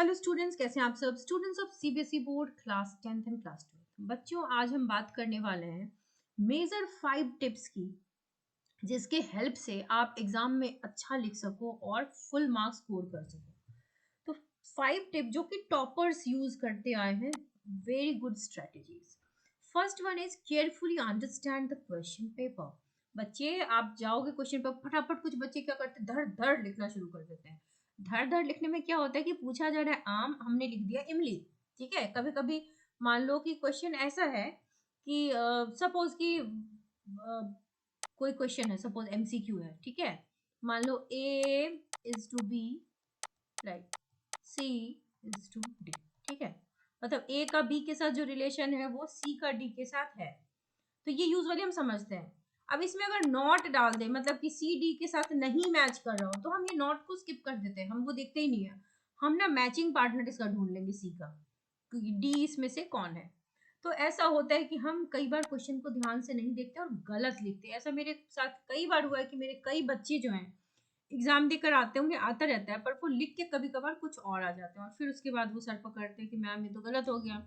Hello students, कैसे हैं आप सब? Students of CBSE board class 10th and class 12th। बच्चों, आज हम बात करने वाले हैं मेजर 5 टिप्स की, जिसके हेल्प से आप एग्जाम में अच्छा लिख सको और फुल मार्क्स स्कोर कर सको। तो 5 टिप जो कि टॉपर्स यूज करते आए हैं, very good strategies. First one is carefully understand the question paper. बच्चे, आप जाओगे क्वेश्चन पेपर, फटाफट कुछ बच्चे क्या करते हैं, धड़ धड़ लिखना शुरू कर देते हैं। धड़ धड़ लिखने में क्या होता है कि पूछा जा रहा है आम, हमने लिख दिया इमली। ठीक है, कभी कभी मान लो कि क्वेश्चन ऐसा है कि सपोज कि कोई क्वेश्चन है, सपोज एमसीक्यू है, ठीक है। मान लो A is to B, right, C is to D. ठीक है, मतलब ए का बी के साथ जो रिलेशन है वो सी का डी के साथ है, तो ये यूजुअली हम समझते हैं। अब इसमें अगर नॉट डाल दे, मतलब कि सी डी के साथ नहीं मैच कर रहा हो, तो हम ये नॉट को स्किप कर देते हैं, हम वो देखते ही नहीं है। हम ना मैचिंग पार्टनर इसका ढूंढ लेंगे सी का, क्योंकि डी इसमें से कौन है। तो ऐसा होता है कि हम कई बार क्वेश्चन को ध्यान से नहीं देखते और गलत लिखते हैं। ऐसा मेरे साथ कई बार हुआ है कि मेरे कई बच्चे जो हैं एग्जाम देकर आते होंगे, आता रहता है, पर वो लिख के कभी कभार कुछ और आ जाते हैं और फिर उसके बाद वो सर पकड़ते हैं कि मैम ये तो गलत हो गया।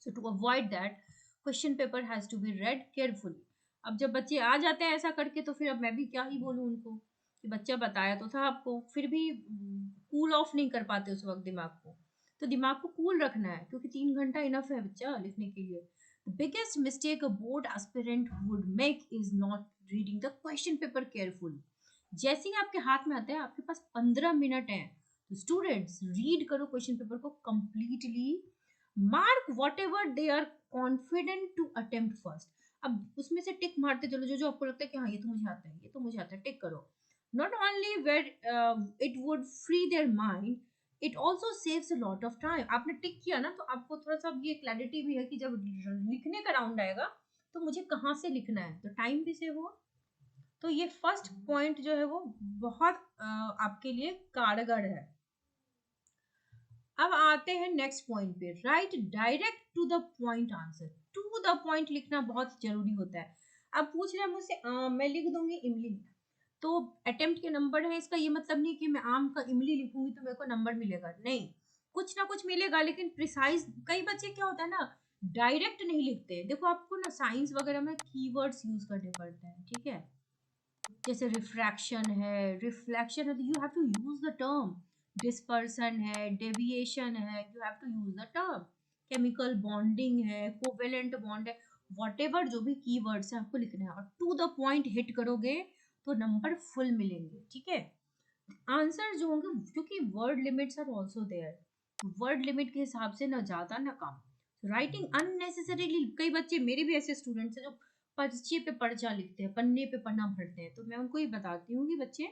So to avoid that, question paper has to be read carefully. अब जब बच्चे आ जाते हैं ऐसा करके, तो फिर अब मैं भी क्या ही बोलूँ उनको कि बच्चा बताया तो था आपको, फिर भी कूल ऑफ नहीं कर पाते उस वक्त दिमाग को। तो दिमाग को कूल रखना है, क्योंकि 3 घंटा इनफ है बच्चा लिखने के लिए। The biggest mistake a board aspirant would make is not reading the question paper carefully. जैसे ही आपके हाथ में आता है, आपके पास 15 मिनट है, तो स्टूडेंट्स रीड करो क्वेश्चन पेपर को completely. Mark whatever they are confident to attempt first. अब उसमें से टिक मारते चलो, जो जो आपको लगता है कि हाँ ये तो मुझे आता है, ये तो मुझे आता है, टिक करो। Not only where it would free their mind, it also saves a lot of time. आपने टिक किया ना, तो आपको थोड़ा सा ये क्लैरिटी भी है कि जब लिखने का राउंड आएगा तो मुझे कहाँ से लिखना है, तो टाइम भी सेव हुआ। तो ये फर्स्ट पॉइंट जो है वो बहुत आपके लिए कारगर है। अब आते हैं नेक्स्ट पॉइंट पे, right direct to the point answer. To the point लिखना बहुत जरूरी होता है। अब पूछ रहे हैं मुझसे मैं लिख दूंगी इमली, तो अटेम्प्ट के नंबर है, इसका ये मतलब नहीं कि मैं आम का इमली लिखूंगी तो मेरे को नंबर मिलेगा, नहीं, कुछ ना कुछ मिलेगा, लेकिन प्रिसाइज। कई बच्चे क्या होता है ना, डायरेक्ट नहीं लिखते। देखो, आपको ना साइंस वगैरह में कीवर्ड्स यूज करने पड़ते हैं, ठीक है। जैसे रिफ्रैक्शन है, रिफ्लेक्शन है, तो you have to use the term. Dispersion है, डेविएशन है, you have to use the term. Chemical bonding है, कोवेलेंट बॉन्ड है, वॉटेवर जो भी कीवर्ड्स है आपको लिखना है, और टू द पॉइंट हिट करोगे तो नंबर फुल मिलेंगे, ठीक है। आंसर जो होंगे, क्योंकि word limits are also there, word limit के हिसाब से ना ज्यादा ना कम। राइटिंग अननेसेसरीली, कई बच्चे, मेरे भी ऐसे स्टूडेंट्स हैं जो पर्चे पे पर्चा लिखते हैं, पन्ने पे पन्ना भरते हैं, तो मैं उनको ये बताती हूँ कि बच्चे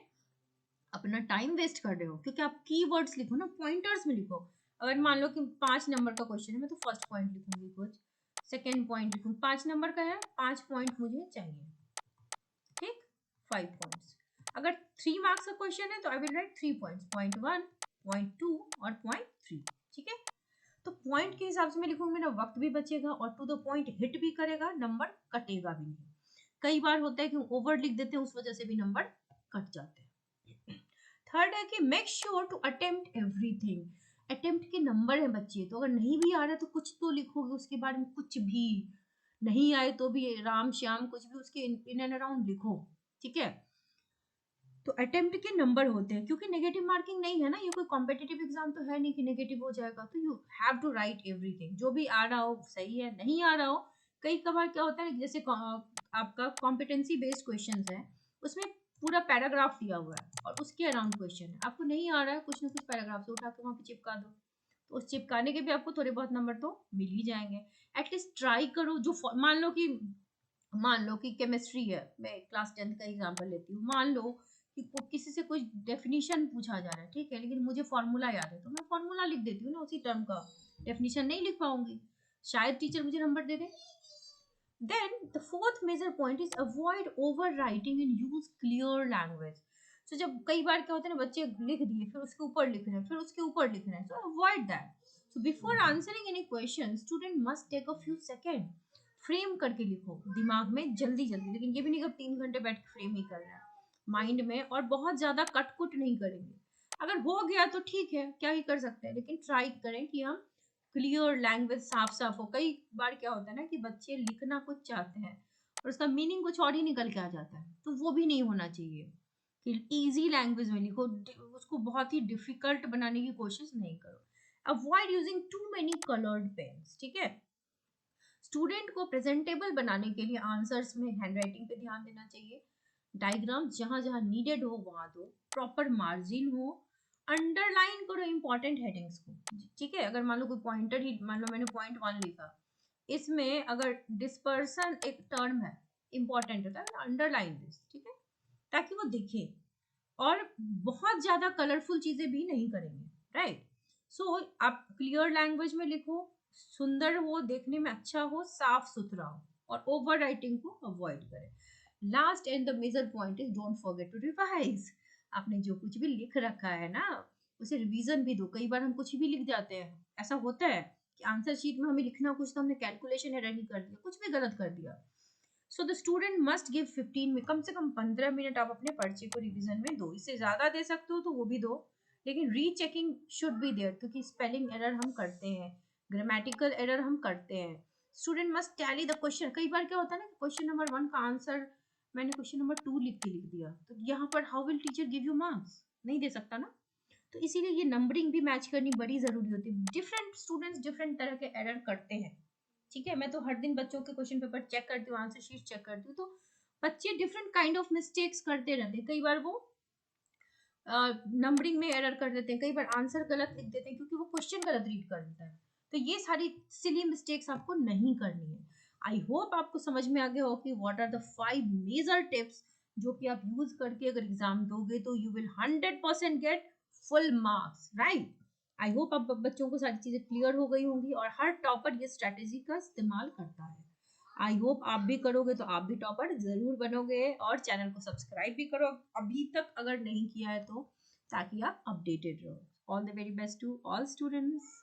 अपना टाइम वेस्ट कर रहे हो, क्योंकि आप कीवर्ड्स लिखो ना, पॉइंटर्स में लिखो। अगर मान लो कि 5 नंबर का क्वेश्चन है, मैं तो फर्स्ट पॉइंट लिखूंगी, कुछ सेकेंड पॉइंट लिखूंगी, 5 नंबर का है, 5 पॉइंट मुझे चाहिए, ठीक, 5 पॉइंट्स। अगर 3 मार्क्स का क्वेश्चन है तो I will write 3 points, point 1, point 2 और पॉइंट 3, ठीक है। तो पॉइंट के हिसाब से मैं लिखूंगी, मेरा वक्त भी बचेगा और टू द पॉइंट हिट भी करेगा, नंबर कटेगा भी नहीं। कई बार होता है कि ओवर लिख देते हैं, उस वजह से भी नंबर कट जाते हैं। थर्ड है कि make sure to attempt everything. Attempt के नंबर है बच्चे, तो अगर नहीं भी आ रहा है तो कुछ तो लिखोगे उसके बारे में, कुछ भी नहीं आए तो भी राम श्याम कुछ भी उसके इन एंड अराउंड लिखो, ठीक है। तो अटेम्प्ट के नंबर होते हैं, क्योंकि नेगेटिव मार्किंग नहीं है ना, ये कोई कॉम्पिटिटिव एग्जाम तो है नहीं कि नेगेटिव हो जाएगा, तो you have to write everything. जो भी आ रहा हो सही है, नहीं आ रहा हो, कई कबार क्या होता है, जैसे आपका कॉम्पिटेंसी बेस्ड क्वेश्चन है, उसमें पूरा पैराग्राफ दिया हुआ है और उसके अराउंड क्वेश्चन है, आपको नहीं आ रहा है, कुछ ना कुछ पैराग्राफ से उठा के वहां पे चिपका दो, तो उस चिपकाने के भी आपको थोड़े बहुत नंबर तो मिल ही जाएंगे। एटलीस्ट ट्राई करो। जो मान लो कि केमिस्ट्री है, मैं क्लास 10th का एग्जांपल लेती हूँ, मान लो कि किसी से कोई डेफिनेशन पूछा जा रहा है, ठीक है, लेकिन मुझे फॉर्मूला याद है, तो मैं फॉर्मूला लिख देती हूँ ना उसी टर्म का, डेफिनेशन नहीं लिख पाऊंगी, शायद टीचर मुझे number they they. Then the fourth major point is avoid overwriting and use clear language. So जब कई बार क्या होता है ना, बच्चे लिख दिए, फिर उसके ऊपर लिख रहे हैं, फिर उसके ऊपर लिख रहे हैं, so avoid that. So before answering any question, student must take a few seconds. Frame करके लिखो दिमाग में जल्दी जल्दी, लेकिन ये भी नहीं कि 3 घंटे बैठ के फ्रेम ही कर रहे हैं माइंड में, और बहुत ज्यादा कट कुट नहीं करेंगे। अगर हो गया तो ठीक है, क्या ही कर सकते हैं, लेकिन ट्राई करें कि हम क्लियर लैंग्वेज साफ साफ हो। कई बार क्या होता है ना कि बच्चे लिखना कुछ चाहते हैं और उसका मीनिंग कुछ और ही निकल के आ जाता है, तो वो भी नहीं होना चाहिए। कि इजी लैंग्वेज में लिखो, उसको बहुत ही डिफिकल्ट बनाने की कोशिश नहीं करो। Avoid using too many coloured pens, ठीक है। स्टूडेंट को प्रेजेंटेबल बनाने के लिए आंसर्स में हैंडराइटिंग पे ध्यान देना चाहिए। डायग्राम जहां जहां नीडेड हो वहां दो, प्रॉपर मार्जिन हो, अंडरलाइन करो इंपॉर्टेंट हेडिंग्स को, ठीक है। अगर मान लो कोई पॉइंटर ही, मान लो मैंने पॉइंट 1 लिखा, इसमें अगर डिस्पर्सन एक टर्म है, इंपॉर्टेंट होता है, अंडरलाइन दिस, ठीक है, ताकि वो दिखे। और बहुत ज्यादा कलरफुल चीजें भी नहीं करेंगे, राइट। सो आप क्लियर लैंग्वेज में लिखो, सुंदर हो, देखने में अच्छा हो, साफ सुथरा हो, और ओवर राइटिंग को अवॉइड करें। Last and the major point is don't forget to revise. आपने जो कुछ भी लिख रखा है ना, उसे रिवीजन भी दो। कई बार हम कुछ भी लिख जाते हैं, ऐसा होता है कि आंसर शीट में हमें लिखना कुछ, तो हमने कैलकुलेशन एरर ही कर दिया, कुछ भी गलत कर दिया। So the student must give 15 में, कम से कम 15 मिनट आप अपने पर्चे को रिवीजन में दो। इससे ज्यादा दे सकते हो तो वो भी दो, लेकिन रीचेकिंग शुड बी देयर, क्योंकि स्पेलिंग एरर हम करते हैं, ग्रामेटिकल एरर हम करते हैं। Student must tally the question. कई बार क्या होता है ना, क्वेश्चन नंबर 1 का आंसर मैंने क्वेश्चन नंबर 2 लिख के लिख दिया, तो यहाँ पर how will teacher give you marks, नहीं दे सकता ना। तो इसीलिए ये नंबरिंग भी मैच करनी बड़ी जरूरी होती है। डिफरेंट स्टूडेंट्स डिफरेंट तरह के एरर करते हैं, ठीक है। मैं तो हर दिन बच्चों के क्वेश्चन पेपर चेक करती हूँ, आंसर शीट चेक करती हूँ, तो बच्चे डिफरेंट काइंड ऑफ मिस्टेक्स करते रहते हैं। कई बार वो नंबरिंग में एरर कर देते हैं, कई बार आंसर गलत लिख देते हैं क्योंकि वो क्वेश्चन गलत रीड कर देता है। तो ये सारी सिली मिस्टेक्स आपको नहीं करनी है। आई होप आपको समझ में आ गया हो कि what are the 5 major tips जो कि आप यूज करके अगर एग्जाम दोगे तो you will 100% get full marks, right. I hope अब बच्चों को सारी चीजें क्लियर हो गई होंगी और हर टॉपर ये स्ट्रेटेजी का इस्तेमाल करता है। आई होप आप भी करोगे तो आप भी टॉपर जरूर बनोगे, और चैनल को सब्सक्राइब भी करो अभी तक अगर नहीं किया है तो, ताकि आप अपडेटेड रहो। All the very best to all students.